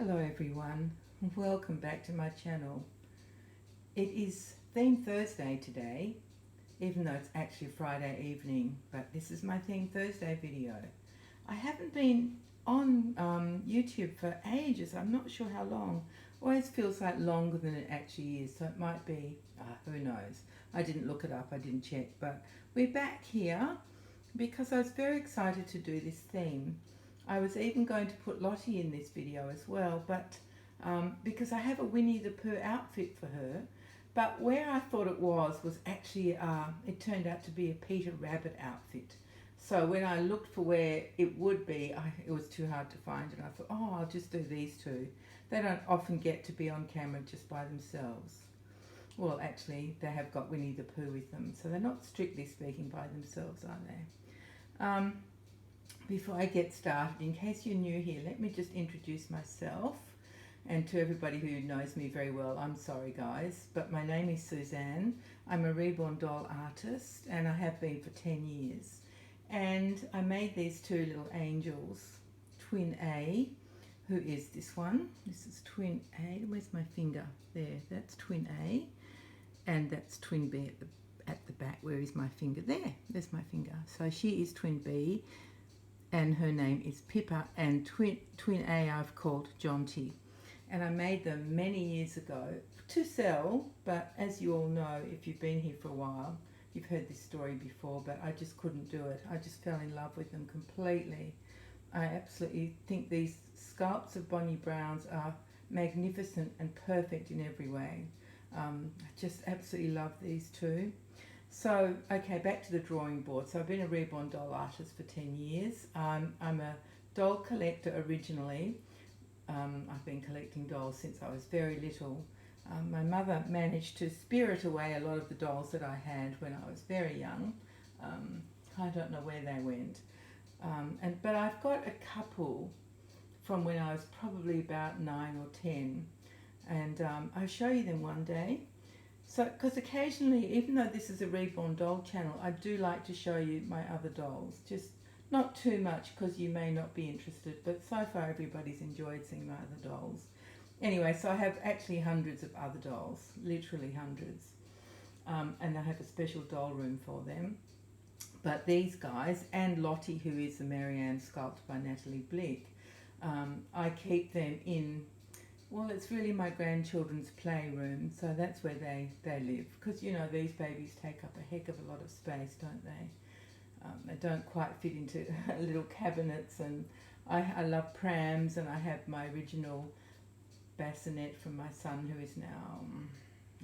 Hello everyone, welcome back to my channel. It is Theme Thursday today, even though it's actually Friday evening, but this is my Theme Thursday video. I haven't been on YouTube for ages, I'm not sure how long. Always feels like longer than it actually is, so it might be, who knows. I didn't look it up, I didn't check, but we're back here because I was very excited to do this theme. I was even going to put Lottie in this video as well, but because I have a Winnie the Pooh outfit for her, but where I thought it was actually, it turned out to be a Peter Rabbit outfit. So when I looked for where it would be, it was too hard to find, and I thought, oh, I'll just do these two. They don't often get to be on camera just by themselves. Well, actually, they have got Winnie the Pooh with them, so they're not strictly speaking by themselves, are they? Before I get started, in case you're new here, let me just introduce myself, and to everybody who knows me very well, I'm sorry guys, but my name is Suzanne. I'm a Reborn doll artist, and I have been for 10 years. And I made these two little angels, Twin A, who is this one. This is Twin A. Where's my finger? There, that's Twin A, and that's Twin B at the back. Where is my finger? There's my finger. So she is Twin B, and her name is Pippa, and twin A I've called Jonty. And I made them many years ago to sell, but as you all know, if you've been here for a while, you've heard this story before, but I just couldn't do it. I just fell in love with them completely. I absolutely think these sculpts of Bonnie Brown's are magnificent and perfect in every way. I just absolutely love these two. So, okay, back to the drawing board. So I've been a Reborn doll artist for 10 years. I'm a doll collector originally. I've been collecting dolls since I was very little. My mother managed to spirit away a lot of the dolls that I had when I was very young. I don't know where they went. But I've got a couple from when I was probably about 9 or 10. And I'll show you them one day. So, because occasionally, even though this is a Reborn doll channel, I do like to show you my other dolls. Just not too much, because you may not be interested, but so far everybody's enjoyed seeing my other dolls. Anyway, so I have actually hundreds of other dolls, literally hundreds. And I have a special doll room for them. But these guys, and Lottie, who is the Marianne sculpt by Natalie Blick, I keep them in, well, it's really my grandchildren's playroom, so that's where they live. Because, you know, these babies take up a heck of a lot of space, don't they? They don't quite fit into little cabinets, and I love prams, and I have my original bassinet from my son, who is now,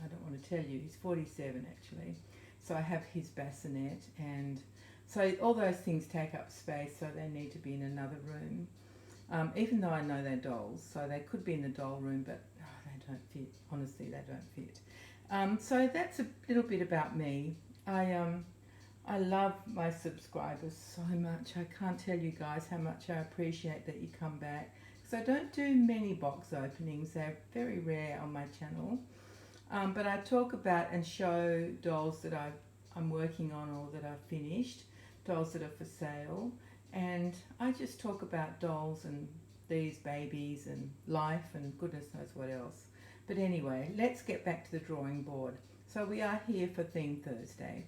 I don't want to tell you, he's 47 actually. So I have his bassinet, and so all those things take up space, so they need to be in another room. Even though I know they're dolls, so they could be in the doll room, but they don't fit. Honestly, they don't fit. So that's a little bit about me. I love my subscribers so much. I can't tell you guys how much I appreciate that you come back. So I don't do many box openings. They're very rare on my channel. But I talk about and show dolls that I'm working on or that I've finished, dolls that are for sale. And I just talk about dolls and these babies and life and goodness knows what else. But anyway, let's get back to the drawing board. So we are here for Theme Thursday.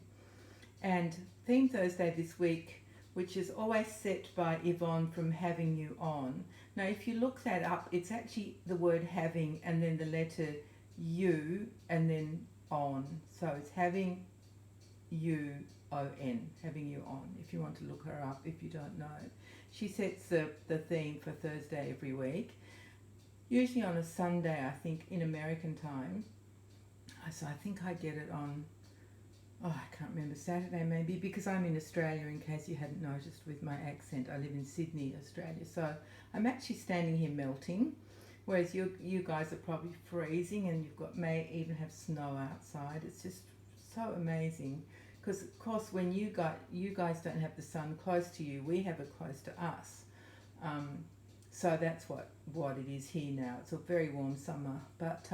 And Theme Thursday this week, which is always set by Yvonne from Having You On. Now, if you look that up, it's actually the word having and then the letter U and then on. So it's Having You O-N, Having You On, if you want to look her up if you don't know. She sets the theme for Thursday every week, usually on a Sunday, I think, in American time. So I think I get it on, I can't remember, Saturday maybe, because I'm in Australia, in case you hadn't noticed with my accent. I live in Sydney, Australia, so I'm actually standing here melting, whereas you guys are probably freezing, and may even have snow outside. It's just so amazing. Because, of course, when you guys don't have the sun close to you, we have it close to us. So that's what it is here now. It's a very warm summer. But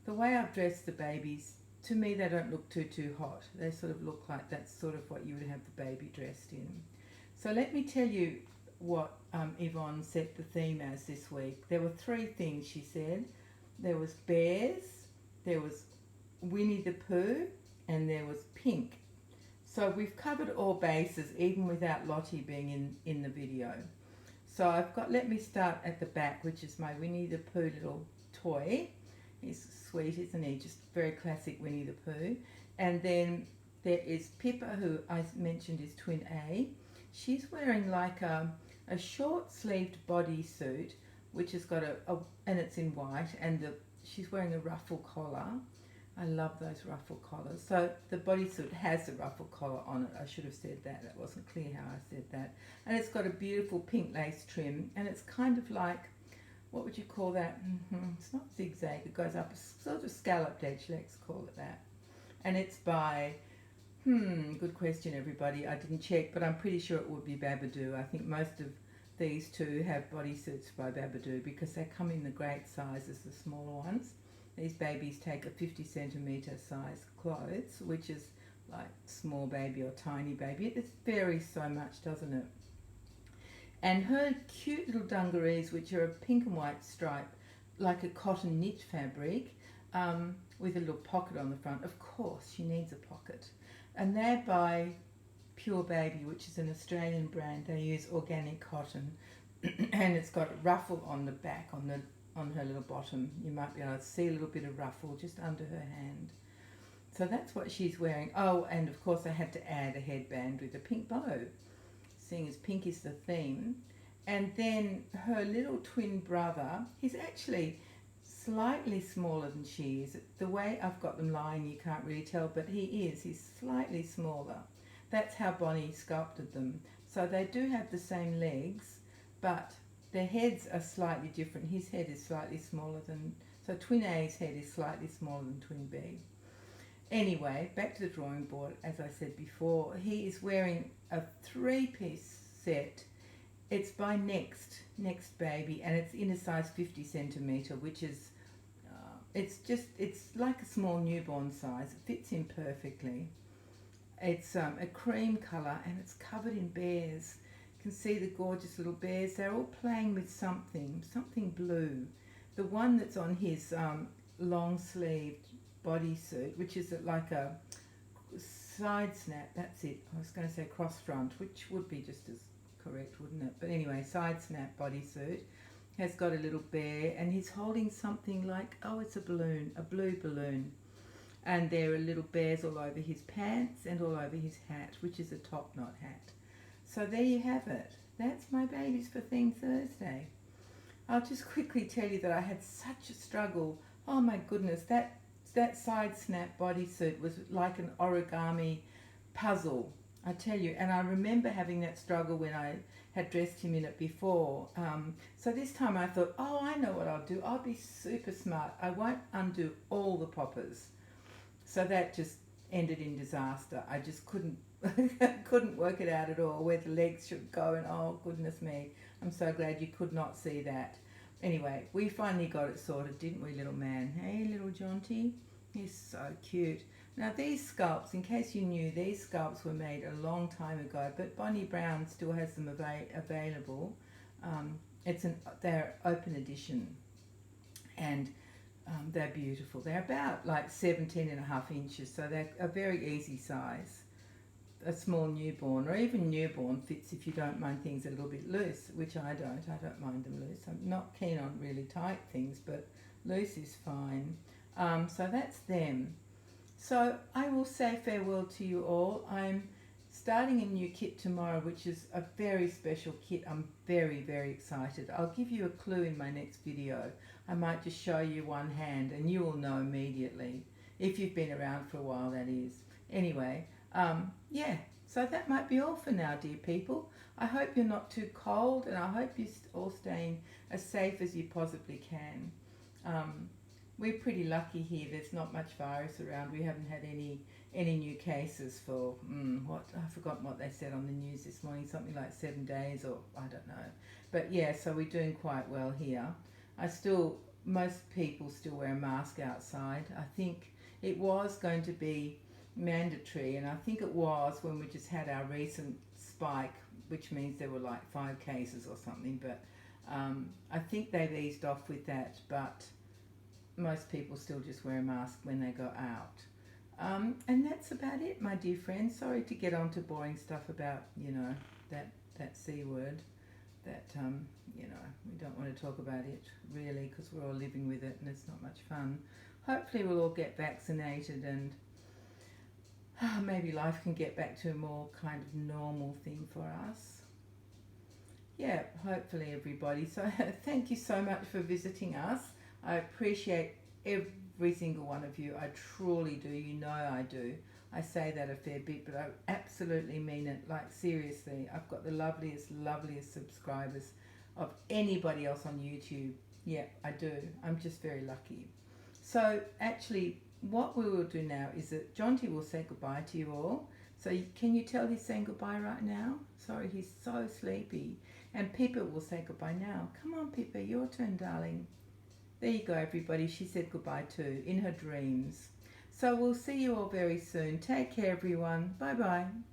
the way I've dressed the babies, to me, they don't look too hot. They sort of look like that's sort of what you would have the baby dressed in. So let me tell you what Yvonne set the theme as this week. There were 3 things she said. There was bears, there was Winnie the Pooh, and there was pink. So we've covered all bases, even without Lottie being in the video. So I've got, let me start at the back, which is my Winnie the Pooh little toy. He's sweet, isn't he? Just very classic Winnie the Pooh. And then there is Pippa, who I mentioned is twin A. She's wearing like a short-sleeved bodysuit, which has got and it's in white, and she's wearing a ruffle collar. I love those ruffle collars. So the bodysuit has a ruffle collar on it. I should have said that. That wasn't clear how I said that. And it's got a beautiful pink lace trim, and it's kind of like, what would you call that? It's not zigzag. It goes up a sort of scalloped edge. Let's call it that. And it's by, good question, everybody. I didn't check, but I'm pretty sure it would be Babidu. I think most of these two have bodysuits by Babidu because they come in the great sizes, the smaller ones. These babies take a 50 centimetre size clothes, which is like small baby or tiny baby. It varies so much, doesn't it? And her cute little dungarees, which are a pink and white stripe, like a cotton knit fabric, with a little pocket on the front. Of course, she needs a pocket. And they're by Purebaby, which is an Australian brand. They use organic cotton, and it's got a ruffle on the back, on her little bottom. You might be able to see a little bit of ruffle just under her hand. So that's what she's wearing. Oh, and of course I had to add a headband with a pink bow, seeing as pink is the theme. And then her little twin brother, he's actually slightly smaller than she is. The way I've got them lying, you can't really tell, but he's slightly smaller. That's how Bonnie sculpted them. So they do have the same legs, but their heads are slightly different. His head is slightly smaller than, so twin A's head is slightly smaller than twin B. Anyway, back to the drawing board. As I said before, he is wearing a 3-piece set. It's by Next Baby, and it's in a size 50 centimetre, which is, it's like a small newborn size. It fits in perfectly. It's a cream colour, and it's covered in bears. Can see the gorgeous little bears. They're all playing with something blue. The one that's on his long-sleeved bodysuit, which is like a side snap, that's it. I was going to say cross front, which would be just as correct, wouldn't it? But anyway, side snap bodysuit, has got a little bear, and he's holding something like, oh, it's a balloon, a blue balloon. And there are little bears all over his pants and all over his hat, which is a top knot hat. So there you have it. That's my babies for Theme Thursday. I'll just quickly tell you that I had such a struggle. Oh my goodness, that side snap bodysuit was like an origami puzzle, I tell you. And I remember having that struggle when I had dressed him in it before. So this time I thought, oh, I know what I'll do. I'll be super smart. I won't undo all the poppers. So that just ended in disaster. I just couldn't work it out at all, where the legs should go, and oh goodness me, I'm so glad you could not see that. Anyway, we finally got it sorted, didn't we, little man? Hey, little Jonty, he's so cute. Now these sculpts, in case you knew, these sculpts were made a long time ago, but Bonnie Brown still has them available. They're open edition, and they're beautiful. They're about like 17.5 inches, so they're a very easy size. A small newborn, or even newborn, fits if you don't mind things a little bit loose, which I don't. I don't mind them loose. I'm not keen on really tight things, but loose is fine. So that's them. So I will say farewell to you all. I'm starting a new kit tomorrow, which is a very special kit. I'm very, very excited. I'll give you a clue in my next video. I might just show you one hand and you will know immediately, if you've been around for a while, that is. Anyway, yeah, so that might be all for now, dear people. I hope you're not too cold, and I hope you're all staying as safe as you possibly can. We're pretty lucky here. There's not much virus around. We haven't had any new cases for, I've forgotten what they said on the news this morning, something like 7 days, or I don't know. But yeah, so we're doing quite well here. Most people still wear a mask outside. I think it was going to be mandatory, and I think it was when we just had our recent spike, which means there were like 5 cases or something, but I think they've eased off with that, but most people still just wear a mask when they go out. And that's about it, my dear friends. Sorry to get on to boring stuff about, you know, that C word, that, you know, we don't want to talk about it really, because we're all living with it and it's not much fun. Hopefully we'll all get vaccinated and maybe life can get back to a more kind of normal thing for us. Yeah, hopefully everybody. So thank you so much for visiting us. I appreciate every single one of you. I truly do. You know I do. I say that a fair bit, but I absolutely mean it. Like, seriously, I've got the loveliest subscribers of anybody else on YouTube. Yeah, I do. I'm just very lucky. So actually, what we will do now is that Jonty will say goodbye to you all. So can you tell he's saying goodbye right now? Sorry, he's so sleepy. And Pippa will say goodbye now. Come on, Pippa, your turn, darling. There you go, everybody. She said goodbye too, in her dreams. So we'll see you all very soon. Take care, everyone. Bye-bye.